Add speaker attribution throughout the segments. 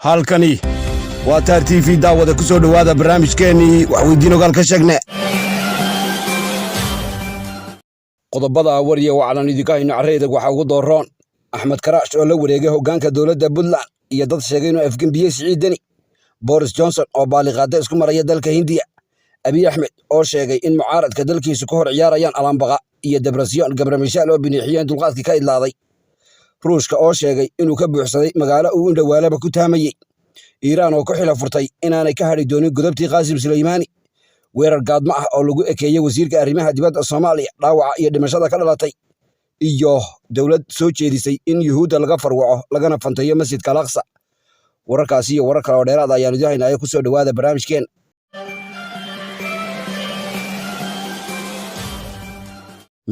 Speaker 1: halkani waa taar TV daawada ku soo dhawaada barnaamijkeennii wax weydiin ogaal ka sheegne qodobada wariye waxaan idinka hayno carreedag waxa ugu dooroon Axmed Karaash oo la wareegay hoggaanka dawladda Puntland iyo dad sheegay inuu afgambiye Siciidani Boris Johnson oo baaliqaada isku maraya dalka Hindiya Abiy Ahmed oo sheegay in mucaaradka dalkiisu ka hor ciyaarayaan alambaqa iyo debrasyon gabramishaal oo binixiyeen dulqaadkii ka idlaaday Ruushka oo sheegay inuu ka buuxsaday magaalo uu indhawaalaba ku taamayay Iiraan oo ku xila furtay inaanay ka hadhi doonin godobtii Qaasim Suleymani weerar gaadma ah oo lagu ekeeyay wasiirka arrimaha dibadda Soomaaliya dhaawaca iyo dhimashada ka dhalatay iyo dawlad soo jeedisay in Yuhuudda laga farwaco lagana fantayo masjidka Al-Aqsa wararkaasi iyo warar kale oo dheeraad ayaan idin haynaa ku soo dhawaada barnaamijkeen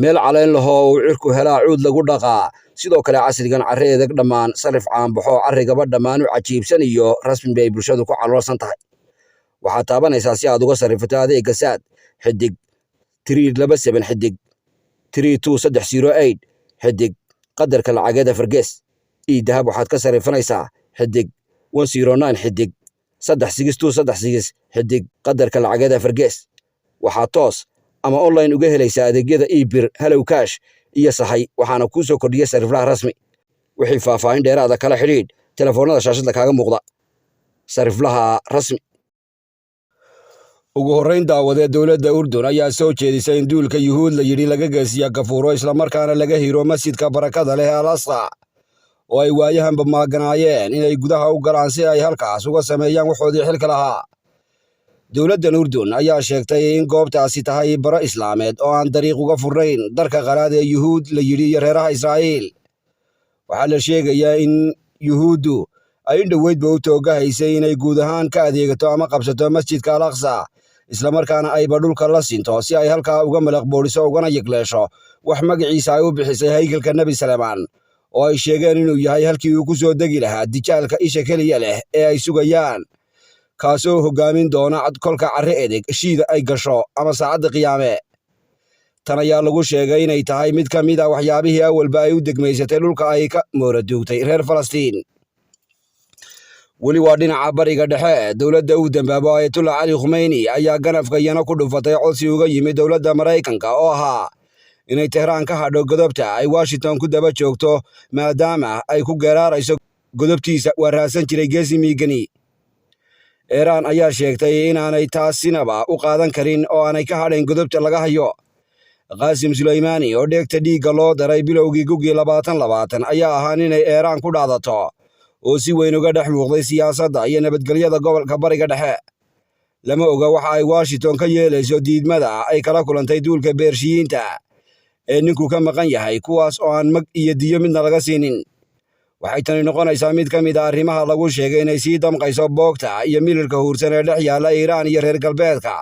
Speaker 1: meel caleen laho uu cirku helaa cuud lagu dhaqaa sidoo kale casrigan carreedag dhammaan sarif caanbaxo carrigaba dhammaan u cajiibsan iyo rasmi bay bulshadu ku caloolsan tahay waxaa taabanaysaa si aad uga sarrifato adeegga saad xidig 327 xidig 32308 xidig qadarka lacageeda fargees dahab waxaad ka sarrifanaysaa xidig 109 xidig 3626 xidig qadarka lacageeda fargees waxaa toos ama online uga helaysaa adeegyada eBir Hello Cash iyo sahay waxaana ku soo kordhiyay sariflaha rasmi wixii faahfaahin dheeraad ah kala xiriir telefoonada shaashada kaaga muuqda sariflaha rasmi ugu horreyn daawadee dawladda Urdun ayaa soo jeedisay in duulka Yuhuud la yiri laga gaasiya Gafuuro isla markaana laga hiro masjidka barakada leh Al-Aqsa oo ay waayahanba maaganaayeen inay gudaha u galaan si ay halkaas uga sameeyaan waxoodii xilka lahaa dawladda Urdun ayaa sheegtay in goobtaasi tahay baro islaameed oo aan dariiq uga furnayn darka qalaad ee Yuhuud la yiri iyo reeraha Israa'iil waxaa la sheegayaa in Yuhuuddu ay indhaweydba u toogahaysay inay guud ahaan ka adeegato ama qabsato masjidka Al-Aqsa isla markaana ayba dhulka la sinto si ay halkaa uga malaq booliso ugana yigleesho wax magaciisa ay u bixisay haykalka Nabi Salmaan oo ay sheegeen inuu yahay halkii uu ku soo degi lahaa dijaalka isha keliya leh ee ay sugayaan kaasoo hoggaamin doona kolka carre edeg shiida ay gasho ama saacadda qiyaame tan ayaa lagu sheegay inay tahay mid ka mid ah waxyaabihii awalba ay u degmaysatay dhulka ay ka mooraduugtay reer Falastiin weli waa dhinaca bariga dhexe dawladda uu dambaabo Ayatollah Ali Khamenei ayaa ganafka iyana ku dhufatay codsi uga yimid dawladda Maraykanka oo ahaa inay Tehraan ka hadho godobta ay Washington ku daba joogto maadaama ay ku garaarayso godobtiisa waa raasan jiray geesi miigani Iiraan ayaa sheegtay inaanay taasinaba u qaadan karin oo aanay ka hadhayn godobta laga hayo Qaasim Suleymani oo dheegta dhiigga loo daray bilowgii gugii 2020 ayaa ahaa inay Iiraan ku dhaadato oo si weyn uga dhex muuqday siyaasadda iyo nabadgelyada gobolka bariga dhexe lama oga waxa ay Washington ka yeelayso diidmada ay kala kulantay duulka Beershiyiinta ee ninku ka maqan yahay kuwaas oo aan mag iyo diyo midna laga siinin waxay tani noqonaysaa mid ka mid ah arrimaha lagu sheegay inay sii damqayso boogta iyo mililka huursan ee dhex yaalla Iiraan iyo reer galbeedka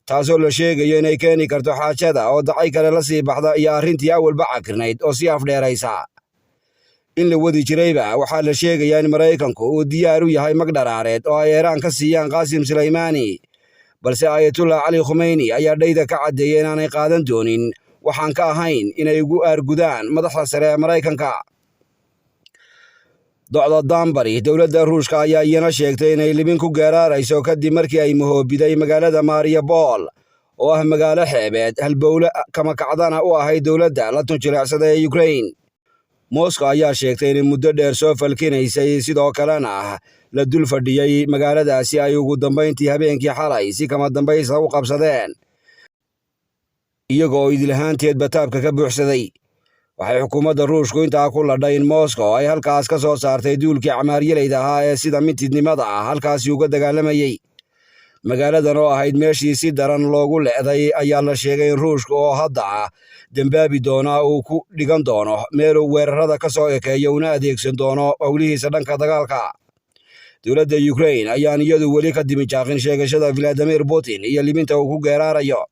Speaker 1: taasoo la sheegayo inay keeni karto xaajada oo dacay kale la sii baxda iyo arrintii awalba cakirnayd oo sii afdheeraysa in la wadi jirayba waxaa la sheegayaa in Maraykanku uu diyaar u yahay mag dharaareed oo ay Iiraan ka siiyaan Qaasim Suleymani balse Ayatollah Ali Khamenei ayaa dhayda ka caddeeyay inaanay qaadan doonin waxaan ka ahayn inay ugu aargudaan madaxda sare ee Maraykanka docda Danbury dawladda Ruushka ayaa iyana sheegtay inay libin ku garaarayso kadib markii ay mahoobiday magaalada Mariupol oo ah magaalo xeebeed halbowle kama kacdana u ahayd dawladda la tunjileecsada ee Ukraine Moscow ayaa sheegtay in muddo dheer soo falkinaysay sidoo kalena la dul fadhiyay magaaladaasi ay ugu dambeyntii habeenkii xalay si kama dambaysa u qabsadeen iyagoo idilhaanteed bataabka ka buuxsaday waxay xukuumadda Ruushku intaa ku ladhay in Moscow ay halkaas ka soo saartay duulkii camaaryaleyda ahaa ee sida mintidnimada ah halkaasi uga dagaalamayay magaaladan oo ahayd meeshii si daran loogu leeday ayaa la sheegay in Ruushku oo hadda dambaabi doona uu ku dhigan doono meel uu weerarada ka soo ekeeyo una adeegsan doono howlihiisa dhanka dagaalka dawladda Ukraine ayaan iyadu weli ka dimijaaqin sheegashada Vladimir Putin iyo libinta uu ku geeraarayo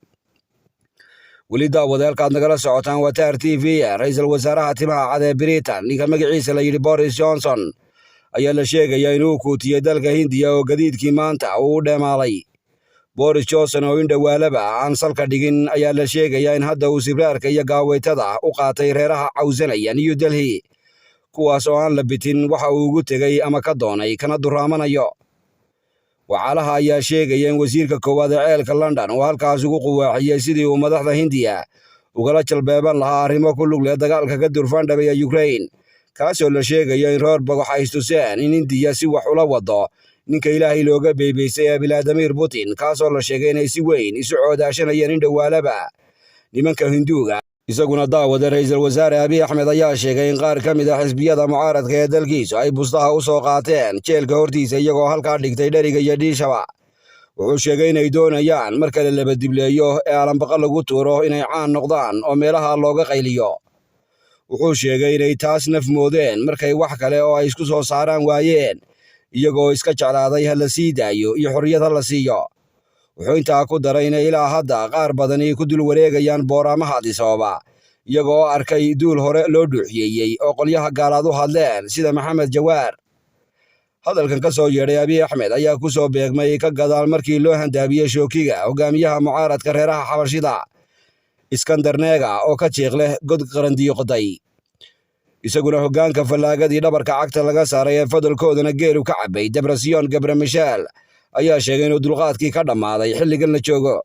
Speaker 1: weli daawadaalkaad nagala socotaan waa taar TV ra'iisul wasaaraha timaha cad ee Britain ninka magaciisa la yiri Boris Johnson ayaa la sheegayaa inuu kuutiyay dalka Hindiya oo gadiidkii maanta uu dheemaalay Boris Johnson oo indhawaalaba aan salka dhigin ayaa la sheegayaa in hadda uu sibraarka iyo gaaweytada u qaatay reeraha cawsanaya New Delhi kuwaas oo aan la bitin waxa uu ugu tegey ama ka doonay kana duraamanayo. Wacalaha ayaa sheegaya in wasiirka koowaad ee ceelka London uu halkaas ugu quwaaxiyey sidii uu madaxda Hindiya ugala jalbeeban lahaa arrimo ku lug leh dagaalka ka durfandhabaya Ukraine, kaasoo la sheegayo in reer Bog waxay istuseen in Hindiya si wax ula wado ninka Ilaahay looga beebeysay ee Vladimir Putin, kaasoo la sheegay inay si weyn isu coodaashanayeen in dhowaalaba nimanka Hinduuga. Isaguna daawada ra'iisul wasaare Abiy Ahmed ayaa sheegay in qaar ka mid ah xisbiyada mucaaradka ee dalkiisu ay bustaha u soo qaateen jeelka hortiisa iyagoo halkaa dhigtay dheriga iyo dhiishaba. Wuxuu sheegay inay doonayaan marka la labadibleeyo ee alambaqa lagu tuuro inay caan noqdaan oo meelaha looga qayliyo. Wuxuu sheegay inay taas naf moodeen markay wax kale oo ay isku soo saaraan waayeen, iyagoo iska jeclaaday ha la sii daayo iyo xorriyad ha la siiyo. Wuxuu intaa ku daray inay ilaa hadda qaar badani ku dul wareegayaan booramaha Addis Ababa, iyagoo arkay duul hore loo dhuuxiyeeyey oo qolyaha gaalaad u hadleen sida Maxamed Jawaar. Hadalkan ka soo yeedhay Abiy Ahmed ayaa ku soo beegmay ka gadaal markii loo handaabiyey shookiga hogaamiyaha mucaaradka reeraha Xabashida Iskandar Nega oo ka jeeq leh god qarandiyo qoday. Isaguna hoggaanka fallaagadii dhabarka cagta laga saaray ee fadalkoodana geelu ka cabbay Debretsion Gebremichael ayaa sheegay inuu dulqaadkii ka dhammaaday xilligan la joogo.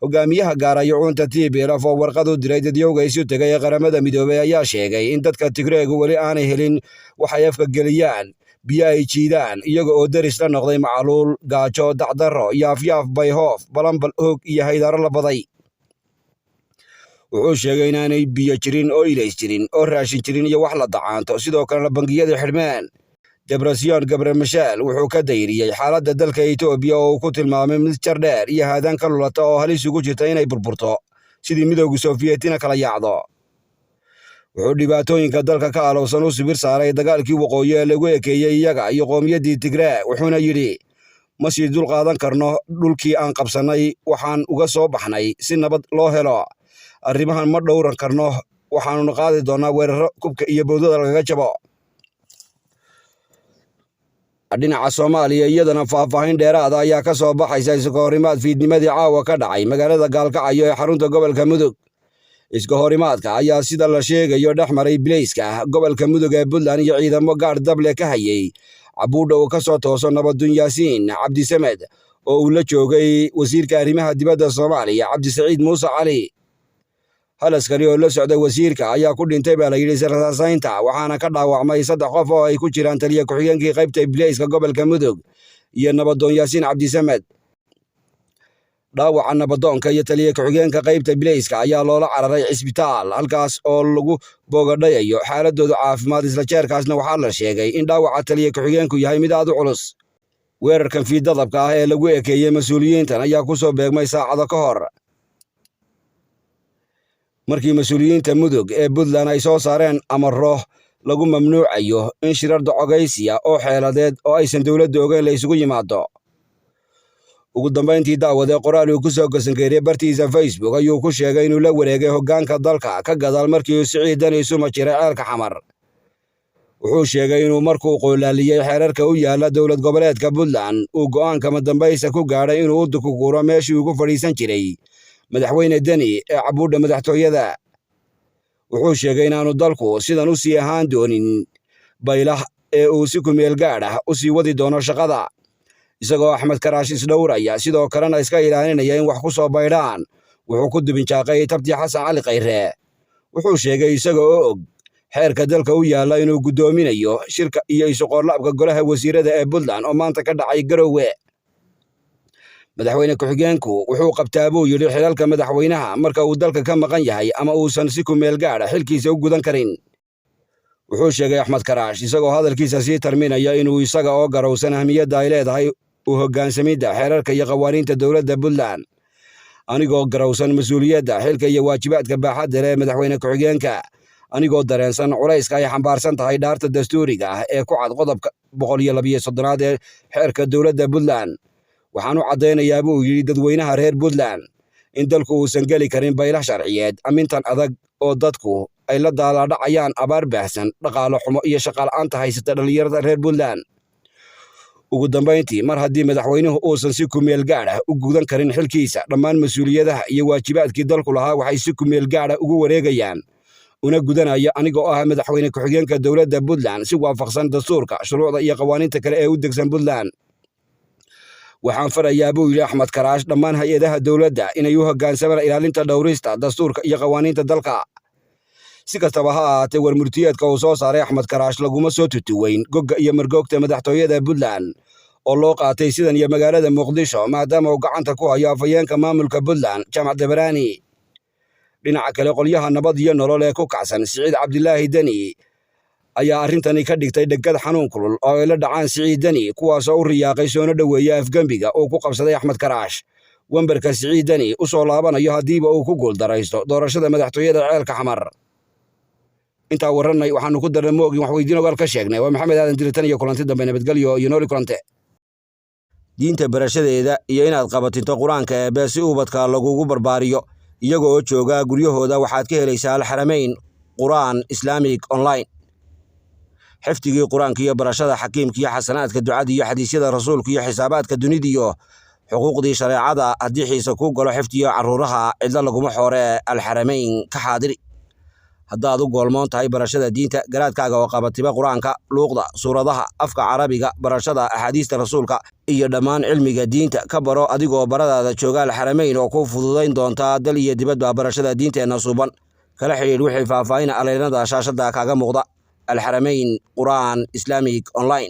Speaker 1: Hogaamiyaha gaarayucunta TPLF oo warqad u diray dadyowga isu tegay ee qaramada midoobay ayaa sheegay in dadka Tigreegu weli aanay helin waxay afka geliyaan, biyo ay jiidaan, iyaga oo daris la noqday macaluul, gaajo, dacdarro, yaafyaaf, bayhoof, balanbal, hoog iyo haydaaro la baday. Wuxuu sheegay inaanay biyo jirin oo ilays jirin oo raashin jirin iyo wax la dacaanto, sidoo kalena bangiyada xidhmeen. Debretsion Gebremichael wuxuu ka dayriyey xaaladda dalka Itoobiya oo uu ku tilmaamay mid jar dheer iyo haadaan ka lulata oo halis ugu jirta inay burburto sidii midowga Soofiyeetina kala yaacdo. Wuxuu dhibaatooyinka dalka ka alowsan u sibir saaray dagaalkii waqooyi ee lagu ekeeyey iyaga iyo qowmiyaddii Tigree, wuxuuna yidhi ma sii dul qaadan karno dhulkii aan qabsannay, waxaan uga soo baxnay si nabad loo helo. Arrimahan ma dhowran karno, waxaannu qaadi doonnaa weerarro kubka iyo bowdada lagaga jabo. Dhinaca Soomaaliya iyadana faahfaahin dheeraada ayaa ka soo baxaysa iska horimaad fiidnimadii caawa ka dhacay magaalada Gaalkacyo ee xarunta gobolka Mudug. Iska horimaadka ayaa sida la sheegayo dhex maray bilayska gobolka Mudug ee Puntland iyo ciidamo gaar dable ka hayay Cabuudha oo ka soo tooso Nabadun Yaasiin Cabdisamed oo uu la joogay wasiirka arrimaha dibadda Soomaaliya Cabdisaciid Muuse Cali. Hal askari oo la socday wasiirka ayaa ku dhintay baa la yidhi saraasaynta, waxaana ka dhaawacmay 3 qof oo ay ku jiraan taliya ku-xigeenkii qaybta bilayska gobolka Mudug iyo Nabadun Yaasiin Cabdisamed. Dhaawaca nabadoonka iyo taliya ku-xigeenka qaybta bilayska ayaa loola cararay cisbitaal, halkaas oo lagu boogadhayayo xaaladooda caafimaad. Isla jeerkaasna waxaa la sheegay in dhaawaca taliya ku-xigeenku yahay mid aad u culus. Weerarkan fiidadabka ah ee lagu ekeeyey mas-uuliyiintan ayaa ku soo beegmay saacado ka hor markii mas-uuliyiinta Mudug ee Puntland ay soo saareen amarro lagu mamnuucayo in shirar docogaysiya oo xeeladeed oo aysan dowladda ogeyn la isugu yimaado. Ugu dambayntii daawadee qoraal uu ku soo gasangeeriyey bartiisa Facebook ayuu ku sheegay inuu la wareegay hoggaanka dalka ka gadaal markii uu Siciid Dani isu majiray ceelka Xamar. Wuxuu sheegay inuu markuu qoolaaliyey xeerarka u yaala dowlad goboleedka Puntland uu go'aanka madambaysa ku gaadhay inuu u dukuguuro meeshii ugu fadhiisan jiray madaxweyne Dani ee Cabuudha madaxtooyada. Wuxuu sheegay inaanu dalku sidan u sii ahaan doonin baylah ee uu si ku meel gaadh ah u sii wadi doono shaqada, isagoo Axmed Karaash isdhowraya sidoo kalena iska ilaalinaya in wax ku soo baydhaan. Wuxuu ku dubinjaaqay tabtii Xasan Cali Khayre. Wuxuu sheegay isaga oo og xeerka dalka u yaala inuu guddoominayo shirka iyo isu-qoorlaabka golaha wasiirada ee Puntland oo maanta ka dhacay Garowe. Madaxweyne ku-xigeenku wuxuu qabtaa buu yidhi xilalka madaxweynaha marka uu dalka ka maqan yahay ama uusan si ku meel gaadh xilkiisa u gudan karin. Wuxuu sheegay Axmed Karaash isagoo hadalkiisa sii tarminaya inuu isaga oo garowsan ahmiyadda ay leedahay u hoggaansamidda xeerarka iyo qawaaniinta dowladda Puntland, anigoo garowsan mas-uuliyadda xilka iyo waajibaadka baaxadda leh ee madaxweyne ku-xigeenka, anigoo dareensan culayska ay xambaarsan tahay dhaarta dastuuriga ah ee ku cad qodobka 132 ee xeerka dowladda Puntland. Waxaan u caddaynayaa buu yidhi dadweynaha reer Puntland in dalku uusan geli karin baylah sharciyeed amintan adag oo dadku ay la daaladhacayaan abaar baahsan, dhaqaale xumo iyo shaqaala'aanta haysata dhallinyarada reer Puntland. Ugu dambayntii, mar haddii madaxweynuhu uusan si ku meel gaadh ah u gudan karin xilkiisa, dhammaan mas-uuliyadaha iyo waajibaadkii dalku lahaa waxay si ku meel gaadh ah ugu wareegayaan una gudanaya aniga oo ah madaxweyne ku-xigeenka dowladda Puntland si waafaqsan dastuurka, shuruucda iyo qawaaniinta kale ee u degsan Puntland. Waxaan farayaa buu yidhi Axmed Karaash dhammaan hay-adaha dowladda inay u hoggaansamaan ilaalinta dhowrista dastuurka iyo qawaaniinta dalka. Si kastaba ha ahaatee, warmurtiyeedka uu soo saaray Axmed Karaash laguma soo tutuweyn gogga iyo margoogta madaxtooyada Puntland oo loo qaatay sidan iyo magaalada Muqdisho maadaama uu gacanta ku hayo afhayeenka maamulka Puntland Jamac Dabarani. Dhinaca kale, qolyaha nabad iyo nolol ee ku kacsan Siciid Cabdilaahi Deni ayaa arrintani ka dhigtay dhegad xanuun kulul oo ay la dhacaan Siciid Deni, kuwaasoo u riyaaqay soona dhoweeya afgembiga uu ku qabsaday Axmed Karaash. Wambarka Siciid Deni u soo laabanayo haddiiba uu ku guuldaraysto doorashada madaxtooyada ceelka xamar. intaa warranay waxaanu ku darnay moogin wax weydiin ogaal ka sheegnay. Waa Maxamed Aadan Diritan iyo kulanti dambe nabadgelyo iyo nooli kulante. Diinta barashadeeda iyo inaad qabatinto quraanka Eebbe si ubadka lagugu barbaariyo iyagoo jooga guryahooda waxaad ka helaysaa Al-Xaramayn Quraan Islamic Online. xifdigii quraanka iyo barashada xakiimka iyo xasanaadka ducada iyo xadiisyada rasuulka iyo xisaabaadka dunida iyo xuquuqdii shareecada haddii xiisa ku galo xifdiyo caruuraha cidla laguma xoore Al-Xaramayn ka xaadiri. haddaad u goolmoon tahay barashada diinta garaadkaaga oo qabatiba quraanka, luuqda, suuradaha, afka carabiga, barashada axaadiista rasuulka iyo dhammaan cilmiga diinta ka baro adigoo baradaada jooga Al-Xaramayn oo ku fududayn doonta dal iyo dibadba barashada diinteena suuban. kala xiriir wixii faahfaahin aleynada shaashada kaaga muuqda. Al-Xaramayn Quraan Islamic Online.